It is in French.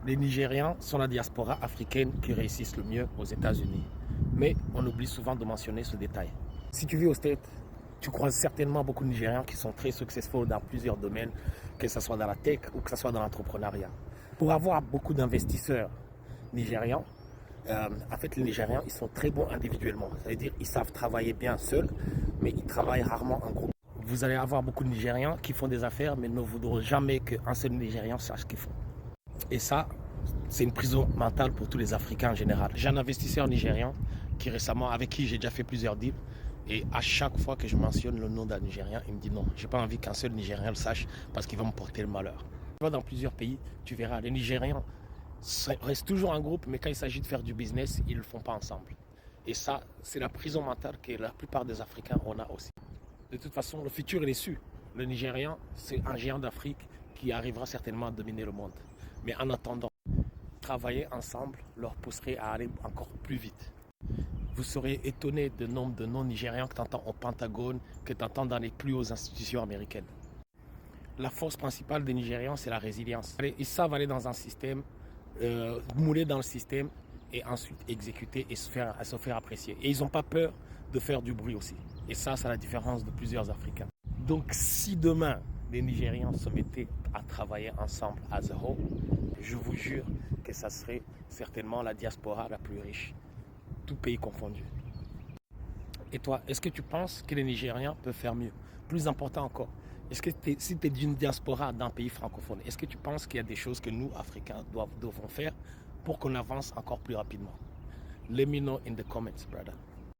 Les Nigérians sont la diaspora africaine qui réussissent le mieux aux États-Unis. Mais on oublie souvent de mentionner ce détail. Si tu vis aux States, tu croises certainement beaucoup de Nigérians qui sont très successful dans plusieurs domaines, que ce soit dans la tech ou que ce soit dans l'entrepreneuriat. Pour avoir beaucoup d'investisseurs nigérians, en fait, les Nigérians, ils sont très bons individuellement. Ça veut dire qu'ils savent travailler bien seuls, mais ils travaillent rarement en groupe. Vous allez avoir beaucoup de Nigérians qui font des affaires, mais ne voudront jamais qu'un seul Nigérian sache ce qu'ils font. Et ça, c'est une prison mentale pour tous les Africains en général. J'ai un investisseur nigérian qui récemment, avec qui j'ai déjà fait plusieurs deals. Et à chaque fois que je mentionne le nom d'un Nigérian, il me dit non, j'ai pas envie qu'un seul Nigérian le sache parce qu'il va me porter le malheur. Dans plusieurs pays, tu verras, les Nigérians restent toujours en groupe, mais quand il s'agit de faire du business, ils ne le font pas ensemble. Et ça, c'est la prison mentale que la plupart des Africains on a aussi. De toute façon, le futur il est su. Le Nigérian, c'est un géant d'Afrique qui arrivera certainement à dominer le monde. Mais en attendant, travailler ensemble leur pousserait à aller encore plus vite. Vous serez étonné du nombre de non-nigérians que tu entends au Pentagone, que tu entends dans les plus hautes institutions américaines. La force principale des Nigérians, c'est la résilience. Ils savent aller dans un système, mouler dans le système et ensuite exécuter et se faire apprécier. Et ils n'ont pas peur de faire du bruit aussi. Et ça, c'est la différence de plusieurs Africains. Donc si demain, les Nigérians se mettaient à travailler ensemble as a whole, je vous jure que ça serait certainement la diaspora la plus riche, tout pays confondu. Et toi, est-ce que tu penses que les Nigérians peuvent faire mieux? Plus important encore, est-ce que si tu es d'une diaspora d'un pays francophone, est-ce que tu penses qu'il y a des choses que nous, Africains, devons faire pour qu'on avance encore plus rapidement? Let me know in the comments, brother.